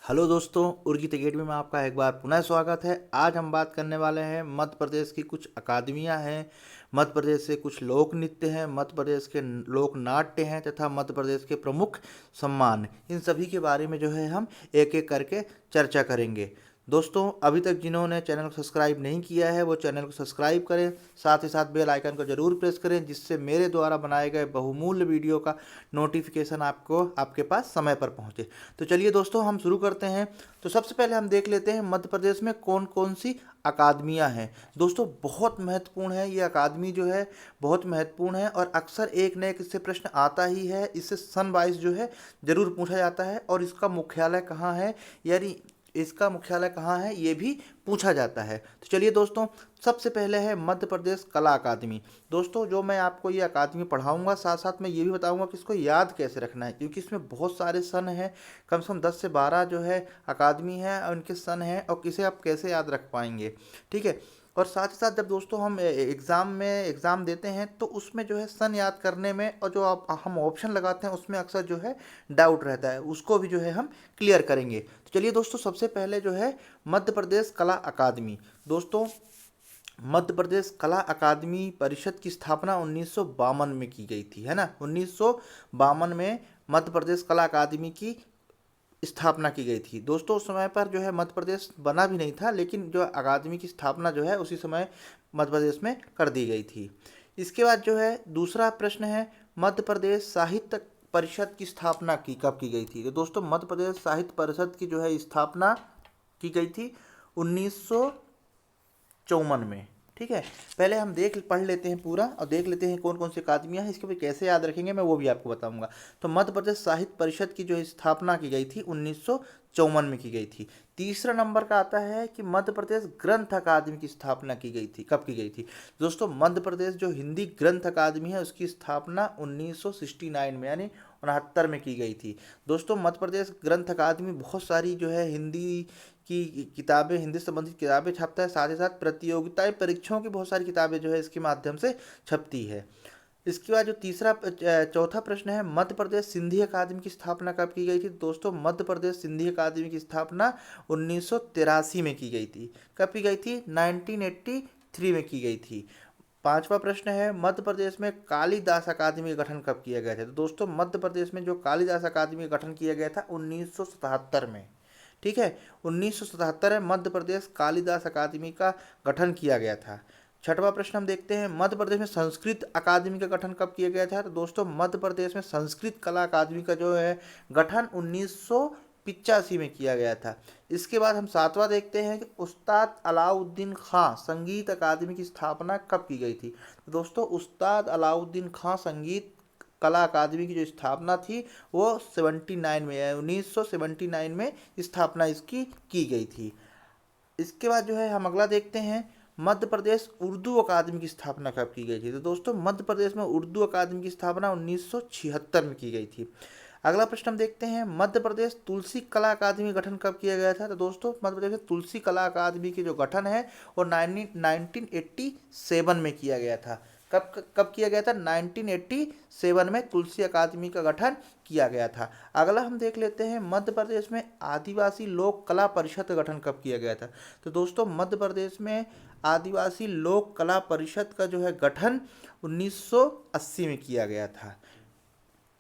Hello दोस्तों, Urjit academy में आपका एक बार पुनः स्वागत है। आज हम बात करने वाले हैं मध्य प्रदेश की कुछ अकादमियां हैं, मध्य प्रदेश से कुछ लोक नृत्य हैं, मध्य प्रदेश के लोक नाट्य हैं तथा मध्य प्रदेश के प्रमुख सम्मान। इन सभी के बारे में जो है हम एक एक करके चर्चा करेंगे। दोस्तों, अभी तक जिन्होंने चैनल को सब्सक्राइब नहीं किया है वो चैनल को सब्सक्राइब करें, साथ ही साथ बेल आइकन को जरूर प्रेस करें, जिससे मेरे द्वारा बनाए गए बहुमूल्य वीडियो का नोटिफिकेशन आपको आपके पास समय पर पहुंचे। तो चलिए दोस्तों, हम शुरू करते हैं। तो सबसे पहले हम देख लेते हैं मध्य प्रदेश में कौन कौन सी अकादमियां हैं। दोस्तों, बहुत महत्वपूर्ण है ये अकादमी जो है, बहुत महत्वपूर्ण है और अक्सर एक न एक इससे प्रश्न आता ही है। इससे सन वाइज जो है जरूर पूछा जाता है और इसका मुख्यालय कहाँ है, यानी इसका मुख्यालय कहाँ है ये भी पूछा जाता है। तो चलिए दोस्तों, सबसे पहले है मध्य प्रदेश कला अकादमी। दोस्तों, जो मैं आपको ये अकादमी पढ़ाऊंगा साथ साथ मैं ये भी बताऊंगा कि इसको याद कैसे रखना है, क्योंकि इसमें बहुत सारे सन हैं, कम से कम 10 से 12 जो है अकादमी है और उनके सन हैं और किसे आप कैसे याद रख पाएंगे। ठीक है। और साथ ही साथ जब दोस्तों हम एग्ज़ाम देते हैं तो उसमें जो है सन याद करने में और जो आप हम ऑप्शन लगाते हैं उसमें अक्सर जो है डाउट रहता है, उसको भी जो है हम क्लियर करेंगे। तो चलिए दोस्तों, सबसे पहले जो है मध्य प्रदेश कला अकादमी। दोस्तों, मध्य प्रदेश कला अकादमी परिषद की स्थापना 1952 में की गई थी, है ना। 1952 में मध्य प्रदेश कला अकादमी की स्थापना की गई थी। दोस्तों, उस समय पर जो है मध्य प्रदेश बना भी नहीं था, लेकिन जो अकादमी की स्थापना जो है उसी समय मध्य प्रदेश में कर दी गई थी। इसके बाद जो है दूसरा प्रश्न है, मध्य प्रदेश साहित्य परिषद की स्थापना की कब की गई थी। तो दोस्तों, मध्य प्रदेश साहित्य परिषद की जो है स्थापना की गई थी 1954 में। ठीक है। पहले हम पढ़ लेते हैं पूरा और देख लेते हैं कौन कौन सी अकादमियाँ हैं, इसके भी कैसे याद रखेंगे मैं वो भी आपको बताऊंगा। तो मध्य प्रदेश साहित्य परिषद की जो स्थापना की गई थी 1954 में की गई थी। तीसरा नंबर का आता है कि मध्य प्रदेश ग्रंथ अकादमी की स्थापना की गई थी, कब की गई थी। दोस्तों, मध्य प्रदेश जो हिंदी ग्रंथ अकादमी है उसकी स्थापना 1969 में यानी 69 में की गई थी। दोस्तों, मध्य प्रदेश ग्रंथ अकादमी बहुत सारी जो है हिंदी की किताबें, हिंदी संबंधित किताबें छापता है, साथ ही साथ प्रतियोगिताएं परीक्षाओं की बहुत सारी किताबें जो है इसके माध्यम से छपती है। इसके बाद जो चौथा प्रश्न है, मध्य प्रदेश सिंधी अकादमी की स्थापना कब की गई थी। दोस्तों, मध्य प्रदेश सिंधी अकादमी की स्थापना 1983 में की गई थी। कब की गई थी? 1983 में की गई थी। पांचवा प्रश्न है, मध्य प्रदेश में कालिदास अकादमी का गठन कब किया गया था। तो दोस्तों, मध्य प्रदेश में जो कालिदास अकादमी का गठन किया गया था 1977 में। ठीक है। 1977 में मध्य प्रदेश कालिदास अकादमी का गठन किया गया था। छठवां प्रश्न हम देखते हैं, मध्य प्रदेश में संस्कृत अकादमी का गठन कब किया गया था। तो दोस्तों, मध्य प्रदेश में संस्कृत कला अकादमी का जो है गठन 1985 में किया गया था। इसके बाद हम सातवां देखते हैं कि उस्ताद अलाउद्दीन खां संगीत अकादमी की स्थापना कब की गई थी। तो दोस्तों, उस्ताद अलाउद्दीन खां संगीत कला अकादमी की जो स्थापना थी वो 79 में है, 1979 में स्थापना इसकी की गई थी। इसके बाद जो है हम अगला देखते हैं, मध्य प्रदेश उर्दू अकादमी की स्थापना कब की गई थी। तो दोस्तों, मध्य प्रदेश में उर्दू अकादमी की स्थापना 1976 में की गई थी। अगला प्रश्न हम देखते हैं, मध्य प्रदेश तुलसी कला अकादमी का गठन कब किया गया था। तो दोस्तों, मध्य प्रदेश में तुलसी कला अकादमी की जो गठन है वो 1987 में किया गया था। कब कब किया गया था? 1987 में तुलसी अकादमी का गठन किया गया था। अगला हम देख लेते हैं, मध्य प्रदेश में आदिवासी लोक कला परिषद का गठन कब किया गया था। तो दोस्तों, मध्य प्रदेश में आदिवासी लोक कला परिषद का जो है गठन 1980 में किया गया था।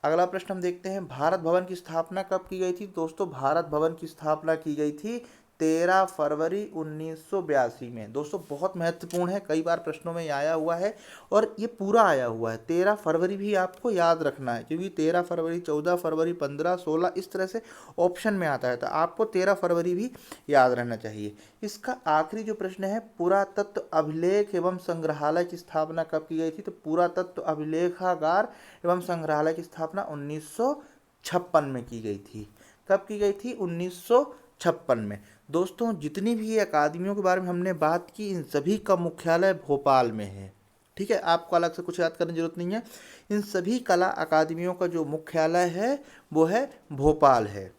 अगला प्रश्न हम देखते हैं, भारत भवन की स्थापना कब की गई थी। दोस्तों, भारत भवन की स्थापना की गई थी 13 फरवरी 1982 में। दोस्तों, बहुत महत्वपूर्ण है, कई बार प्रश्नों में आया हुआ है और ये पूरा आया हुआ है। 13 फरवरी भी आपको याद रखना है, क्योंकि 13 फरवरी, 14 फरवरी, 15, 16 इस तरह से ऑप्शन में आता है, तो आपको 13 फरवरी भी याद रहना चाहिए। इसका आखिरी जो प्रश्न है, पुरातत्व अभिलेख एवं संग्रहालय की स्थापना कब की गई थी। तो पुरातत्व अभिलेखागार एवं संग्रहालय की स्थापना 1956 में की गई थी। कब की गई थी? 1956 में। दोस्तों, जितनी भी ये अकादमियों के बारे में हमने बात की, इन सभी का मुख्यालय भोपाल में है। ठीक है, आपको अलग से कुछ याद करने की जरूरत नहीं है। इन सभी कला अकादमियों का जो मुख्यालय है वो है भोपाल है।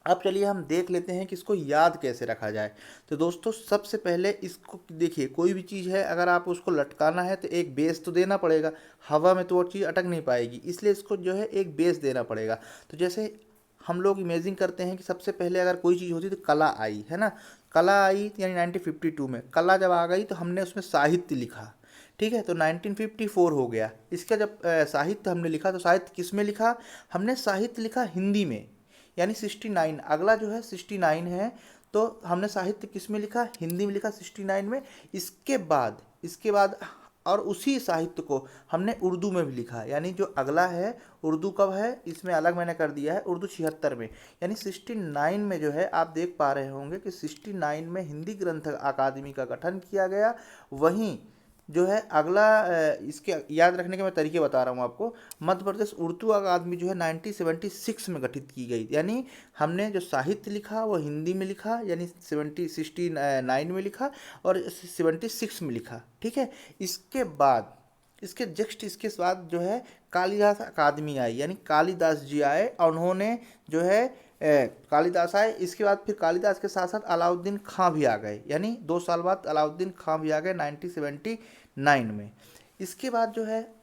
अब चलिए हम देख लेते हैं कि इसको याद कैसे रखा जाए। तो दोस्तों, सबसे पहले इसको देखिए, कोई भी चीज़ है अगर आप उसको लटकाना है तो एक बेस तो देना पड़ेगा। हवा में तो वो चीज़ अटक नहीं पाएगी, इसलिए इसको जो है एक बेस देना पड़ेगा। तो जैसे हम लोग इमेजिन करते हैं कि सबसे पहले अगर कोई चीज़ होती तो कला आई, है ना। कला आई यानी 1952 में कला जब आ गई तो हमने उसमें साहित्य लिखा, ठीक है। तो 1954 हो गया। इसका जब साहित्य हमने लिखा तो साहित्य किस में लिखा, हमने साहित्य लिखा हिंदी में, यानी 69। अगला जो है 69 है, तो हमने साहित्य किस में लिखा, हिंदी में लिखा 69 में। इसके बाद और उसी साहित्य को हमने उर्दू में भी लिखा, यानी जो अगला है उर्दू कब है, इसमें अलग मैंने कर दिया है, उर्दू 76 में। यानी 69 में जो है आप देख पा रहे होंगे कि 69 में हिंदी ग्रंथ अकादमी का गठन किया गया। वहीं जो है अगला इसके याद रखने के मैं तरीके बता रहा हूँ आपको। मध्य प्रदेश उर्दू अकादमी जो है 1976 में गठित की गई, यानी हमने जो साहित्य लिखा वो हिंदी में लिखा, यानी 69 में लिखा और 76 में लिखा, ठीक है। इसके बाद जो है कालिदास अकादमी आई, यानी कालिदास जी आए और उन्होंने जो है कालिदास आए। इसके बाद फिर कालिदास के साथ साथ अलाउद्दीन खां भी आ गए, यानी 2 साल बाद अलाउद्दीन खां भी आ गए 1979 में। इसके बाद जो है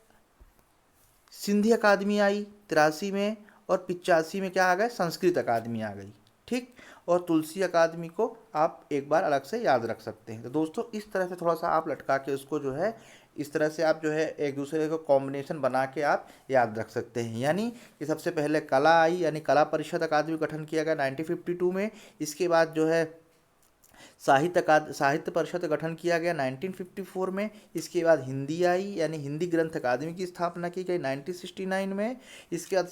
सिंधी अकादमी आई 83 में, और 85 में क्या आ गए, संस्कृत अकादमी आ गई, ठीक। और तुलसी अकादमी को आप एक बार अलग से याद रख सकते हैं। तो दोस्तों इस तरह से थोड़ा सा आप लटका के उसको जो है इस तरह से आप जो है एक दूसरे को कॉम्बिनेशन बना के आप याद रख सकते हैं। यानी कि सबसे पहले कला आई, यानी कला परिषद अकादमी गठन किया गया 1952 में। इसके बाद जो है साहित्य परिषद गठन किया गया 1954 में। इसके बाद हिंदी आई, यानी हिंदी ग्रंथ अकादमी की स्थापना की गई 1969 में। इसके बाद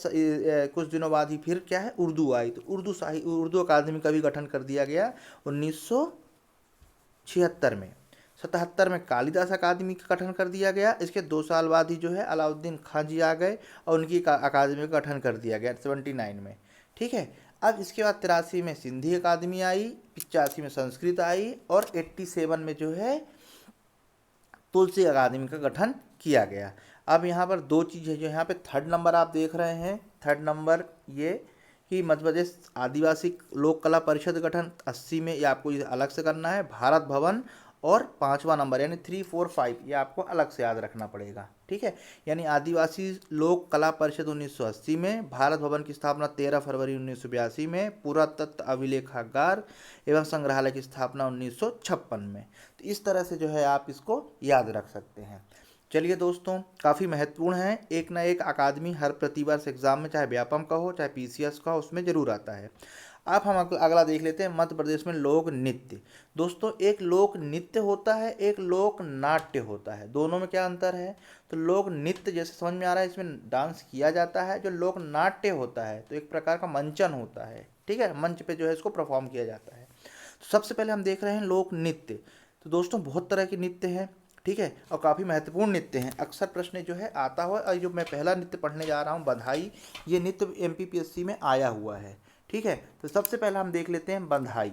कुछ दिनों बाद ही फिर क्या है, उर्दू आई, तो उर्दू अकादमी का भी गठन कर दिया गया 1976 में। 77 में कालिदास अकादमी का गठन कर दिया गया। इसके 2 साल बाद ही जो है अलाउद्दीन खां जी आ गए और उनकी अकादमी का गठन कर दिया गया 79 में, ठीक है। अब इसके बाद 83 में सिंधी अकादमी आई, 85 में संस्कृत आई और 87 में जो है तुलसी अकादमी का गठन किया गया। अब यहाँ पर 2 चीज़ है जो यहाँ पे थर्ड नंबर आप देख रहे हैं। थर्ड नंबर ये कि मध्य प्रदेश आदिवासी लोक कला परिषद गठन 80 में, ये आपको ये अलग से करना है। भारत भवन और 5वां नंबर यानी 3, 4, 5 ये आपको अलग से याद रखना पड़ेगा, ठीक है। यानी आदिवासी लोक कला परिषद 1980 में, भारत भवन की स्थापना 13 फरवरी 1982 में, पुरातत्व अभिलेखागार एवं संग्रहालय की स्थापना 1956 में। तो इस तरह से जो है आप इसको याद रख सकते हैं। चलिए दोस्तों, काफ़ी महत्वपूर्ण है। एक ना एक अकादमी हर प्रतिवर्ष एग्जाम में, चाहे व्यापम का हो चाहे पीसीएस का हो, उसमें जरूर आता है। अब हम अगला देख लेते हैं, मध्य प्रदेश में लोक नृत्य। दोस्तों एक लोक नृत्य होता है, एक लोक नाट्य होता है, दोनों में क्या अंतर है। तो लोक नृत्य जैसे समझ में आ रहा है, इसमें डांस किया जाता है। जो लोक नाट्य होता है तो एक प्रकार का मंचन होता है, ठीक है, मंच पे जो है इसको परफॉर्म किया जाता है। तो सबसे पहले हम देख रहे हैं लोक नृत्य। तो दोस्तों बहुत तरह के नृत्य हैं, ठीक है, और काफ़ी महत्वपूर्ण नृत्य हैं। अक्सर प्रश्न जो है आता हुआ, और जो मैं पहला नृत्य पढ़ने जा रहा हूँ बंधाई, ये नृत्य एमपीपीएससी में आया हुआ है, ठीक है। तो सबसे पहले हम देख लेते हैं बंधाई।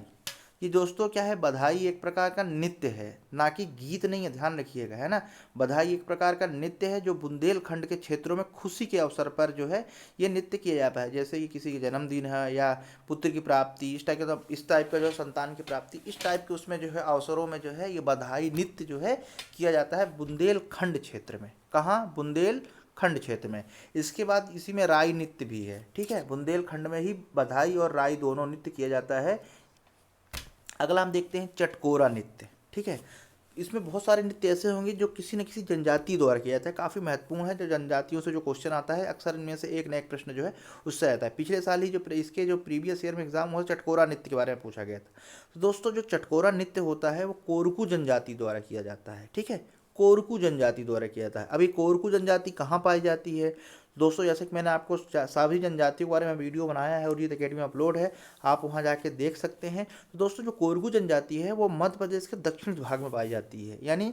ये दोस्तों क्या है, बधाई एक प्रकार का नृत्य है, ना कि गीत नहीं है, ध्यान रखिएगा, है ना। बधाई एक प्रकार का नृत्य है जो बुंदेलखंड के क्षेत्रों में खुशी के अवसर पर जो है ये नृत्य किया जाता है। जैसे कि किसी के जन्मदिन है या पुत्र की प्राप्ति, इस टाइप का जो संतान की प्राप्ति, इस टाइप के उसमें जो है अवसरों में जो है ये बधाई नृत्य जो है किया जाता है बुंदेलखंड क्षेत्र में। कहाँ, बुंदेलखंड क्षेत्र में। इसके बाद इसी में राई नृत्य भी है, ठीक है, बुंदेलखंड में ही बधाई और राई दोनों नृत्य किया जाता है। अगला हम देखते हैं चटकोरा नृत्य, ठीक है। इसमें बहुत सारे नृत्य ऐसे होंगे जो किसी न किसी जनजाति द्वारा किया जाता है, काफ़ी महत्वपूर्ण है। जो जनजातियों से जो क्वेश्चन आता है अक्सर इनमें से एक न एक प्रश्न जो है उससे आता है। पिछले साल ही जो इसके जो प्रीवियस ईयर में एग्जाम हुआ, चटकोरा नृत्य के बारे में पूछा गया था। तो दोस्तों जो चटकोरा नृत्य होता है वो कोरकू जनजाति द्वारा किया जाता है, ठीक है, कोरकू जनजाति द्वारा किया जाता है। अभी कोरकू जनजाति कहाँ पाई जाती है दोस्तों, जैसे कि मैंने आपको सभी जनजातियों के बारे में वीडियो बनाया है और ये अकेडमी में अपलोड है, आप वहाँ जाके देख सकते हैं। तो दोस्तों जो कोरकू जनजाति है वो मध्य प्रदेश के दक्षिण भाग में पाई जाती है, यानी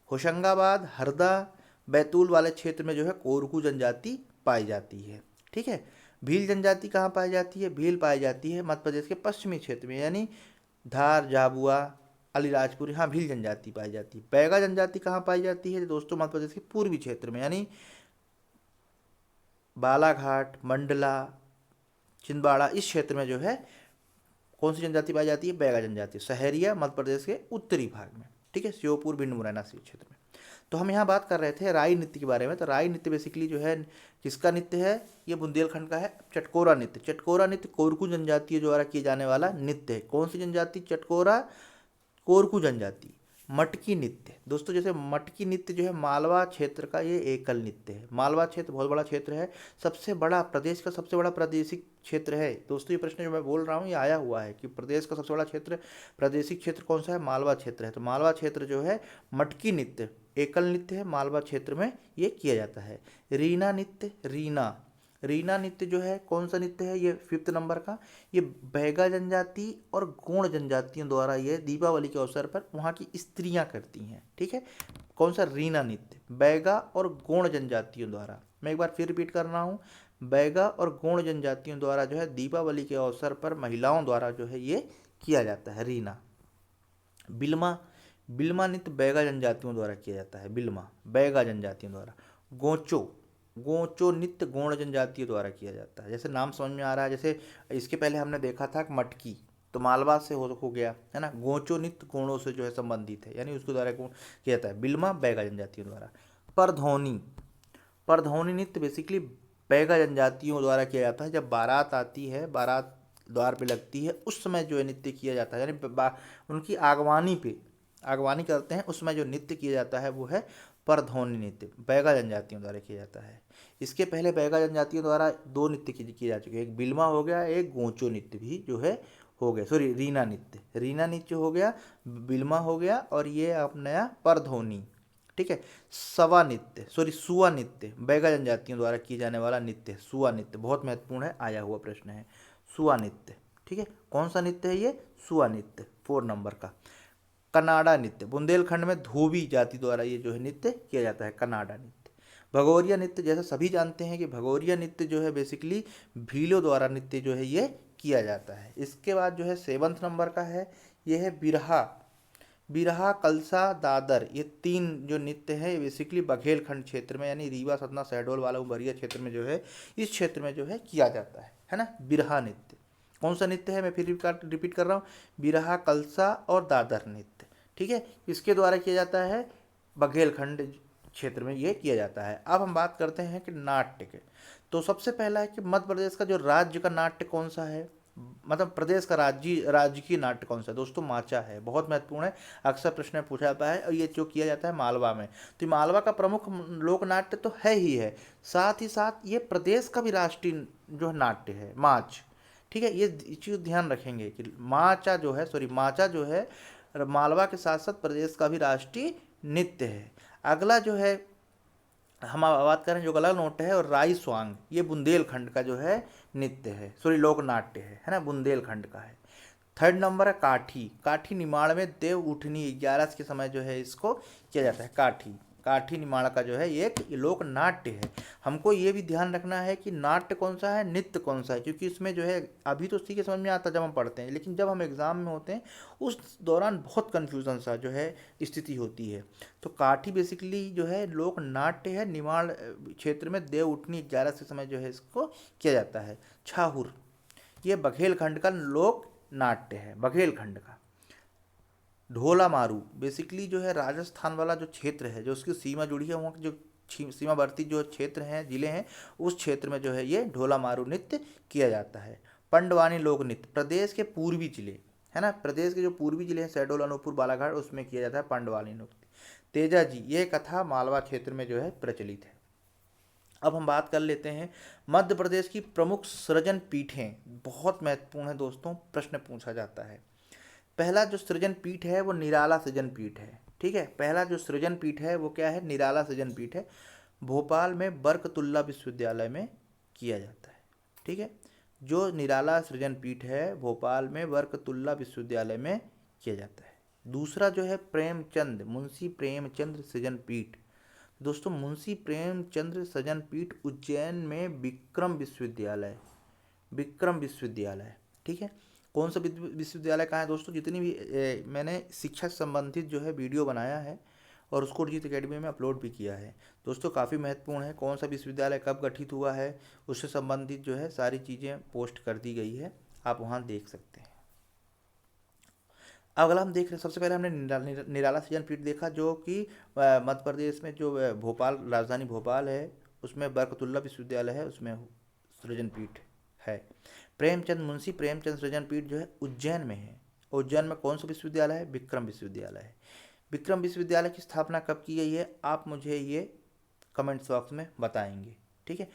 होशंगाबाद, हरदा, बैतूल वाले क्षेत्र में जो है कोरकू जनजाति पाई जाती है, ठीक है। भील जनजाति कहाँ पाई जाती है, भील पाई जाती है मध्य प्रदेश के पश्चिमी क्षेत्र में, यानी धार, झाबुआ, अलीराजपुर, यहाँ भील जनजाति पाई जाती है। बैगा जनजाति कहाँ पाई जाती है दोस्तों, मध्य प्रदेश के पूर्वी क्षेत्र में, यानी बालाघाट, मंडला, छिंदवाड़ा, इस क्षेत्र में जो है कौन सी जनजाति पाई जाती है, बैगा जनजाति। सहरिया मध्य प्रदेश के उत्तरी भाग में, ठीक है, श्योपुर, भिंड, मुरैना से क्षेत्र में। तो हम यहाँ बात कर रहे थे राई नृत्य के बारे में। तो राई नृत्य बेसिकली जो है किसका नृत्य है, ये बुंदेलखंड का है। चटकोरा नृत्य, चटकोरा नृत्य कोरकू जनजाति द्वारा किए जाने वाला नृत्य है। कौन सी जनजाति, चटकोरा कोरकू जनजाति। मटकी नृत्य दोस्तों, जैसे मटकी नृत्य जो है मालवा क्षेत्र का ये एकल नृत्य है। मालवा क्षेत्र बहुत बड़ा क्षेत्र है, सबसे बड़ा प्रदेश का सबसे बड़ा प्रादेशिक क्षेत्र है। दोस्तों ये प्रश्न जो मैं बोल रहा हूँ ये आया हुआ है कि प्रदेश का सबसे बड़ा क्षेत्र प्रादेशिक क्षेत्र कौन सा है, मालवा क्षेत्र है। तो मालवा क्षेत्र जो है मटकी नृत्य एकल नृत्य है, मालवा क्षेत्र में ये किया जाता है। रीना नृत्य, रीना नृत्य जो है कौन सा नृत्य है, ये 5th नंबर का। ये बैगा जनजाति और गोंड जनजातियों द्वारा ये दीपावली के अवसर पर वहाँ की स्त्रियाँ करती हैं। ठीक है, कौन सा, रीना नृत्य, बैगा और गोंड जनजातियों द्वारा। मैं एक बार फिर रिपीट कर रहा हूँ, बैगा और गोंड जनजातियों द्वारा जो है दीपावली के अवसर पर महिलाओं द्वारा जो है ये किया जाता है रीना। बिल्मा, बिल्मा नृत्य बैगा जनजातियों द्वारा किया जाता है, बिल्मा बैगा जनजातियों द्वारा। गोंचो, गोंचो नृत्य गोंड जनजातियों द्वारा किया जाता है। जैसे नाम समझ में आ रहा है, जैसे इसके पहले हमने देखा था मटकी तो मालवा से हो गया है ना, गोंचो नृत्य गोंडों से जो है संबंधित है, यानी उसके द्वारा किया जाता है, बिल्मा बैगा जनजातियों द्वारा। परधौनी, परधौनी नृत्य बेसिकली बैगा जनजातियों द्वारा किया जाता है। जब बारात आती है, बारात द्वार पे लगती है, उस समय जो है नृत्य किया जाता है, यानी उनकी आगवानी पे आगवानी करते हैं, उसमें जो नृत्य किया जाता है वो है परधौनी नृत्य, बैगा जनजातियों द्वारा किया जाता है। इसके पहले बैगा जनजातियों द्वारा 2 नृत्य किए जा चुके हैं, एक बिल्मा हो गया, एक गोंचो नृत्य भी जो है हो गया, सॉरी रीना नृत्य, रीना नृत्य हो गया, बिल्मा हो गया, और ये अब नया परधौनी। ठीक है, सवा नृत्य, सॉरी सुआ नृत्य, बैगा जनजातियों द्वारा किए जाने वाला नृत्य, सुआ नृत्य बहुत महत्वपूर्ण है, आया हुआ प्रश्न है सुआ नृत्य। ठीक है, कौन सा नृत्य है ये, सुआ नृत्य 4 नंबर का। कनाडा नृत्य, बुंदेलखंड में धोबी जाति द्वारा ये जो है नृत्य किया जाता है, कनाडा नृत्य। भगोरिया नृत्य, जैसा सभी जानते हैं कि भगोरिया नृत्य जो है बेसिकली भीलों द्वारा नृत्य जो है ये किया जाता है। इसके बाद जो है 7th नंबर का है, ये है बिरहा, बिरहा कलसा दादर। ये 3 जो नृत्य है बेसिकली बघेलखंड क्षेत्र में, यानी रीवा सतना शहडोल वाला उमरिया क्षेत्र में जो है, इस क्षेत्र में जो है किया जाता है ना, बिरहा नृत्य। कौन सा नृत्य है, मैं फिर रिपीट कर रहा हूँ, बिरहा कलसा और दादर नृत्य। ठीक है, इसके द्वारा किया जाता है, बघेलखंड क्षेत्र में ये किया जाता है। अब हम बात करते हैं कि नाट्य के। तो सबसे पहला है कि मध्य प्रदेश का जो राज्य का नाट्य कौन सा है, मतलब प्रदेश का राजकीय नाट्य कौन सा है दोस्तों, माचा है, बहुत महत्वपूर्ण है, अक्सर प्रश्न में पूछा जाता है, और ये जो किया जाता है मालवा में। तो मालवा का प्रमुख लोक नाट्य तो है ही है, साथ ही साथ ये प्रदेश का भी राष्ट्रीय जो है नाट्य है, माच। ठीक है, ये चीज़ ध्यान रखेंगे कि माचा जो है, सॉरी माचा जो है मालवा के साथ साथ प्रदेश का भी राष्ट्रीय नृत्य है। अगला जो है हम बात करें, जो अगला नोट है, और राई स्वांग, ये बुंदेलखंड का जो है नृत्य है, सॉरी लोक नाट्य है ना, बुंदेलखंड का है। 3rd नंबर है काठी, काठी निमाड़ में देव उठनी 11 के समय जो है इसको किया जाता है, काठी, काठी निमाड़ का जो है एक लोक नाट्य है। हमको ये भी ध्यान रखना है कि नाट्य कौन सा है, नृत्य कौन सा है, क्योंकि इसमें जो है अभी तो ठीक है समझ में आता जब हम पढ़ते हैं, लेकिन जब हम एग्जाम में होते हैं उस दौरान बहुत कन्फ्यूजन सा जो है स्थिति होती है। तो काठी बेसिकली जो है लोक नाट्य है, निमाड़ क्षेत्र में देव उठनी 11 के समय जो है इसको किया जाता है। छाहुर, ये बघेलखंड का लोक नाट्य है, बघेलखंड का। ढोला मारू बेसिकली जो है राजस्थान वाला जो क्षेत्र है, जो उसकी सीमा जुड़ी है, वहाँ की जो सीमावर्ती जो क्षेत्र हैं, जिले हैं, उस क्षेत्र में जो है ये ढोला मारू नृत्य किया जाता है। पंडवानी लोक नृत्य, प्रदेश के पूर्वी जिले है ना, प्रदेश के जो पूर्वी जिले हैं शहडोल, अनूपपुर, बालाघाट, उसमें किया जाता है पंडवानी नृत्य। तेजा जी, ये कथा मालवा क्षेत्र में जो है प्रचलित है। अब हम बात कर लेते हैं मध्य प्रदेश की प्रमुख सृजन पीठें, बहुत महत्वपूर्ण है दोस्तों, प्रश्न पूछा जाता है। पहला जो सृजन पीठ है वो निराला सृजन पीठ है। ठीक है, पहला जो सृजन पीठ है वो क्या है, निराला सृजन पीठ है, भोपाल में बरकतुल्ला विश्वविद्यालय में किया जाता है। ठीक है, जो निराला सृजन पीठ है भोपाल में बरकतुल्ला विश्वविद्यालय में किया जाता है। दूसरा जो है प्रेमचंद, मुंशी प्रेमचंद्र सृजन पीठ, दोस्तों मुंशी प्रेमचंद्र सृजन पीठ उज्जैन में विक्रम विश्वविद्यालय, विक्रम विश्वविद्यालय। ठीक है, कौन सा विश्वविद्यालय कहाँ है दोस्तों, जितनी भी मैंने शिक्षा से संबंधित जो है वीडियो बनाया है और उसको अरिजीत अकेडमी में अपलोड भी किया है दोस्तों, काफ़ी महत्वपूर्ण है। कौन सा विश्वविद्यालय कब गठित हुआ है उससे संबंधित जो है सारी चीज़ें पोस्ट कर दी गई है, आप वहाँ देख सकते हैं। अब अगला हम देख रहे हैं, सबसे पहले हमने निराला सृजन पीठ देखा, जो कि मध्य प्रदेश में जो भोपाल, राजधानी भोपाल है, उसमें बरकतुल्ला विश्वविद्यालय है, उसमें सृजन पीठ है। प्रेमचंद, मुंशी प्रेमचंद सृजन पीठ जो है उज्जैन में है। उज्जैन में कौन सा विश्वविद्यालय है? विक्रम विश्वविद्यालय है। विक्रम विश्वविद्यालय की स्थापना कब की गई है? आप मुझे ये कमेंट्स बॉक्स में बताएंगे, ठीक है।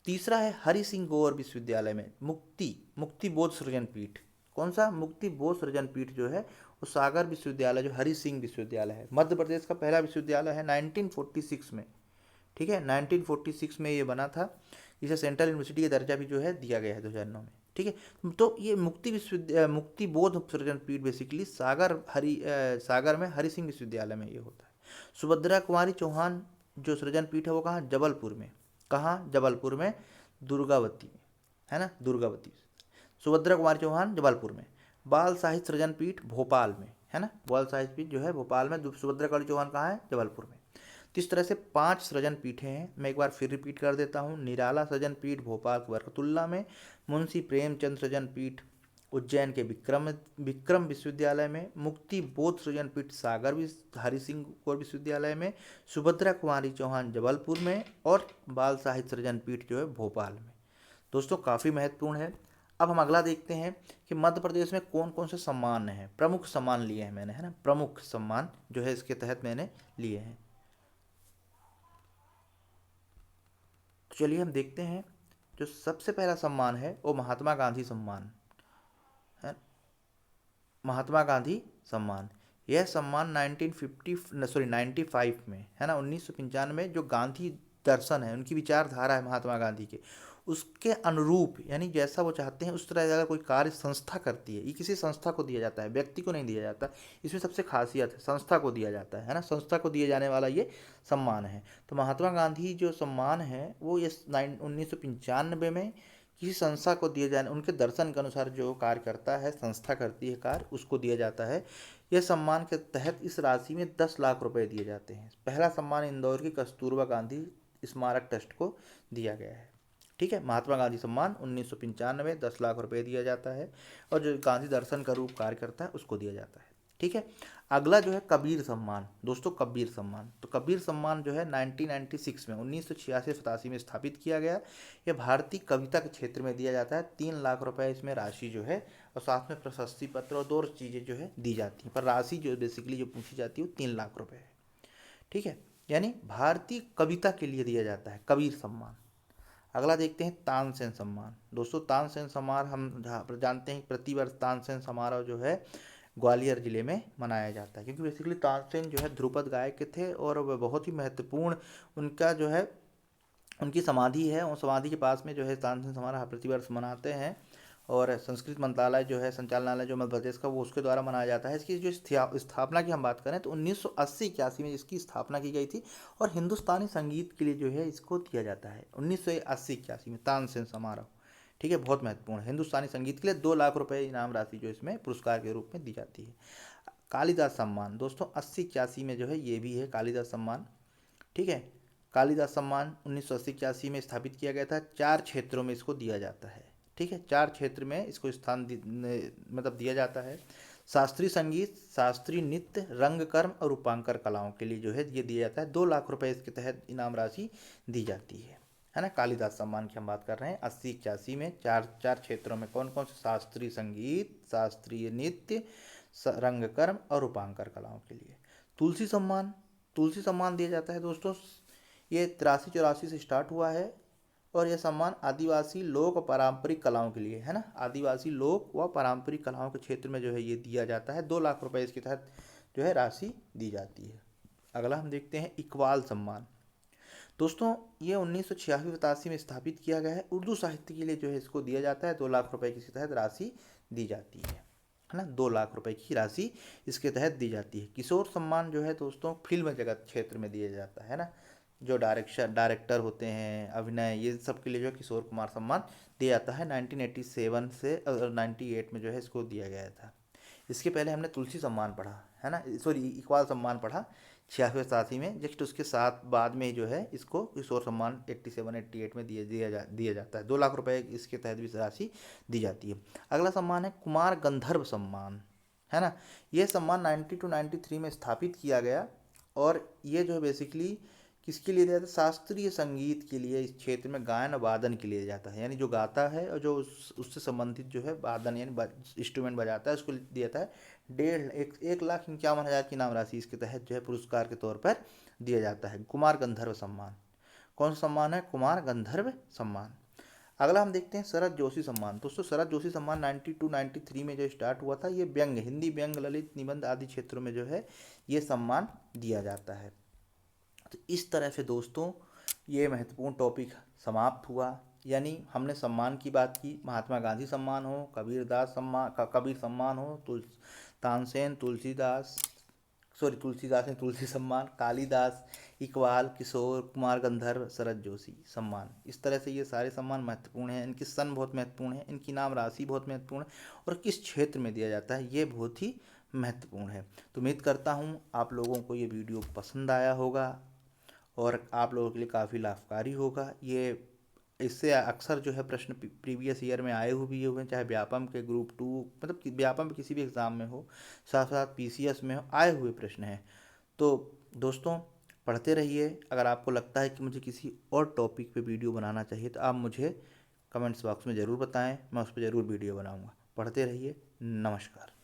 तीसरा है हरि सिंह गौर विश्वविद्यालय में मुक्ति मुक्ति बोध सृजन पीठ। कौन सा? मुक्ति बोध सृजन पीठ जो है वो सागर विश्वविद्यालय, जो हरि सिंह विश्वविद्यालय है, मध्य प्रदेश का पहला विश्वविद्यालय है 1946 में, ठीक है। 1946 में ये बना था। इसे सेंट्रल यूनिवर्सिटी का दर्जा भी जो है दिया गया है 2009 में, ठीक है। तो ये मुक्ति बोध सृजन पीठ बेसिकली सागर में हरि सिंह विश्वविद्यालय में ये होता है। सुभद्रा कुमारी चौहान जो सृजन पीठ है वो कहाँ? जबलपुर में। कहाँ? जबलपुर में, दुर्गावती में, है ना, दुर्गावती। सुभद्रा कुमारी चौहान जबलपुर में। बाल साहित्य सृजन पीठ भोपाल में, है ना, बाल साहित्य पीठ जो है भोपाल में। सुभद्रा कुमारी चौहान कहाँ है? जबलपुर में। तो इस तरह से 5 सृजन पीठें हैं। मैं एक बार फिर रिपीट कर देता हूँ। निराला सृजन पीठ भोपाल के बरकतुल्ला में, मुंशी प्रेमचंद सृजन पीठ उज्जैन के विक्रम विश्वविद्यालय में, मुक्ति बोध सृजन पीठ सागर हरि सिंह गौर विश्वविद्यालय में, सुभद्रा कुमारी चौहान जबलपुर में, और बाल साहित्य सृजन पीठ जो है भोपाल में। दोस्तों काफ़ी महत्वपूर्ण है। अब हम अगला देखते हैं कि मध्य प्रदेश में कौन कौन से सम्मान हैं। प्रमुख सम्मान लिए हैं मैंने, है ना, प्रमुख सम्मान जो है इसके तहत मैंने लिए हैं। तो चलिए हम देखते हैं। जो सबसे पहला सम्मान है वो महात्मा गांधी सम्मान है। महात्मा गांधी सम्मान, यह सम्मान 95 में, है ना, 1995 जो गांधी दर्शन है, उनकी विचारधारा है महात्मा गांधी के, उसके अनुरूप, यानी जैसा वो चाहते हैं उस तरह अगर कोई कार्य संस्था करती है, ये किसी संस्था को दिया जाता है, व्यक्ति को नहीं दिया जाता। इसमें सबसे खासियत है, संस्था को दिया जाता है ना, संस्था को दिए जाने वाला ये सम्मान है। तो महात्मा गांधी जो सम्मान है वो ये 1995 में किसी संस्था को दिए जाने, उनके दर्शन के अनुसार जो कार्य करता है, संस्था करती है कार्य, उसको दिया जाता है। यह सम्मान के तहत इस राशि में 10 लाख रुपए दिए जाते हैं। पहला सम्मान इंदौर की कस्तूरबा गांधी स्मारक ट्रस्ट को दिया गया है, ठीक है। महात्मा गांधी सम्मान 1995 10 लाख रुपए दिया जाता है, और जो गांधी दर्शन का रूप कार्य करता है उसको दिया जाता है, ठीक है। अगला जो है कबीर सम्मान। दोस्तों कबीर सम्मान, तो कबीर सम्मान जो है 1996 में 1986-87 में स्थापित किया गया। यह भारतीय कविता के क्षेत्र में दिया जाता है। 3 लाख रुपए इसमें राशि जो है, और साथ में प्रशस्ति पत्र और 2 चीज़ें जो है दी जाती हैं, पर राशि जो बेसिकली जो पूछी जाती है वो 3 लाख रुपए है, ठीक है। यानी भारतीय कविता के लिए दिया जाता है कबीर सम्मान। अगला देखते हैं तानसेन सम्मान। दोस्तों तानसेन सम्मान हम जहाँ पर जानते हैं प्रतिवर्ष तानसेन समारोह जो है ग्वालियर जिले में मनाया जाता है, क्योंकि बेसिकली तानसेन जो है ध्रुपद गायक थे, और वह बहुत ही महत्वपूर्ण उनका जो है उनकी समाधि है, और समाधि के पास में जो है तानसेन समारोह प्रतिवर्ष मनाते हैं। और संस्कृत मंत्रालय जो है, संचालनालय जो मध्य प्रदेश का, वो उसके द्वारा मनाया जाता है। इसकी जो स्थापना की हम बात करें तो 1980-81 में इसकी स्थापना की गई थी, और हिंदुस्तानी संगीत के लिए जो है इसको दिया जाता है 1980-81 में तानसेन समारोह, ठीक है। बहुत महत्वपूर्ण है। हिंदुस्तानी संगीत के लिए 2 लाख रुपए इनाम राशि जो इसमें पुरस्कार के रूप में दी जाती है। कालिदास सम्मान दोस्तों 80-81 में जो है ये भी है कालिदास सम्मान, ठीक है। कालिदास सम्मान 1980-81 में स्थापित किया गया था। 4 क्षेत्रों में इसको दिया जाता है, ठीक है। 4 क्षेत्र में इसको स्थान मतलब दिया जाता है। शास्त्रीय संगीत, शास्त्रीय नृत्य, रंगकर्म और रूपांकर कलाओं के लिए जो है ये दिया जाता है। 2 लाख रुपए इसके तहत इनाम राशि दी जाती है ना। कालिदास सम्मान की हम बात कर रहे हैं 80-81 में। चार क्षेत्रों में कौन कौन से? शास्त्रीय संगीत, शास्त्रीय नृत्य, रंगकर्म और रूपांकर कलाओं के लिए। तुलसी सम्मान, तुलसी सम्मान दिया जाता है दोस्तों, ये 83-84 से स्टार्ट हुआ है, और यह सम्मान आदिवासी लोक और पारंपरिक कलाओं के लिए, है ना, आदिवासी लोक व पारंपरिक कलाओं के क्षेत्र में जो है ये दिया जाता है। 2 लाख रुपए इसके तहत जो है राशि दी जाती है। अगला हम देखते हैं इकबाल सम्मान। दोस्तों ये 1986-87 में स्थापित किया गया है। उर्दू साहित्य के लिए जो है इसको दिया जाता है। 2 लाख रुपए की इसके तहत राशि दी जाती है ना, 2 लाख रुपए की राशि इसके तहत दी जाती है। किशोर सम्मान जो है दोस्तों फिल्म जगत क्षेत्र में दिया जाता है ना, जो डायरेक्टर होते हैं, अभिनय, ये सब के लिए जो है किशोर कुमार सम्मान दिया जाता है। 1987 से 98 में जो है इसको दिया गया था। इसके पहले हमने तुलसी सम्मान पढ़ा, है ना, सॉरी इकबाल सम्मान पढ़ा 86-87 में। जस्ट उसके साथ बाद में जो है इसको किशोर सम्मान 87-88 में दिया जाता है। 2 लाख रुपए इसके तहत भी राशि दी जाती है। अगला सम्मान है कुमार गंधर्व सम्मान। है ना। ये सम्मान 92-93 में स्थापित किया गया और ये जो है बेसिकली किसके लिए दिया जाता है, शास्त्रीय संगीत के लिए, इस क्षेत्र में गायन वादन के लिए जाता है, यानी जो गाता है और जो उससे संबंधित जो है वादन यानी इंस्ट्रूमेंट बजाता है उसको दिया जाता है 1,51,51 की नाम राशि इसके तहत जो है पुरस्कार के तौर पर दिया जाता है। कुमार गंधर्व सम्मान, कौन सा सम्मान है, कुमार गंधर्व सम्मान। अगला हम देखते हैं शरद जोशी सम्मान। दोस्तों शरद जोशी सम्मान 92-93 में जो स्टार्ट हुआ था, ये व्यंग्य, हिंदी व्यंग्य, ललित निबंध आदि क्षेत्रों में जो है ये सम्मान दिया जाता है। तो इस तरह से दोस्तों ये महत्वपूर्ण टॉपिक समाप्त हुआ, यानी हमने सम्मान की बात की, महात्मा गांधी सम्मान हो, कबीरदास सम्मान कबीर सम्मान हो, तानसेन, तुलसीदास ने तुलसी सम्मान, कालिदास, इकबाल, किशोर कुमार गंधर्व, शरद जोशी सम्मान। इस तरह से ये सारे सम्मान महत्वपूर्ण हैं, इनकी सन बहुत महत्वपूर्ण है, इनकी नाम राशि बहुत महत्वपूर्ण है और किस क्षेत्र में दिया जाता है ये बहुत ही महत्वपूर्ण है। तो उम्मीद करता हूँ आप लोगों को ये वीडियो पसंद आया होगा और आप लोगों के लिए काफ़ी लाभकारी होगा। ये इससे अक्सर जो है प्रश्न प्रीवियस ईयर में आए हुए भी हुए हैं, चाहे व्यापम के ग्रुप 2 मतलब कि व्यापम में किसी भी एग्ज़ाम में हो, साथ साथ पीसीएस में हो, आए हुए प्रश्न हैं। तो दोस्तों पढ़ते रहिए। अगर आपको लगता है कि मुझे किसी और टॉपिक पे वीडियो बनाना चाहिए तो आप मुझे कमेंट्स बॉक्स में ज़रूर बताएं, मैं उस पर ज़रूर वीडियो बनाऊंगा। पढ़ते रहिए। नमस्कार।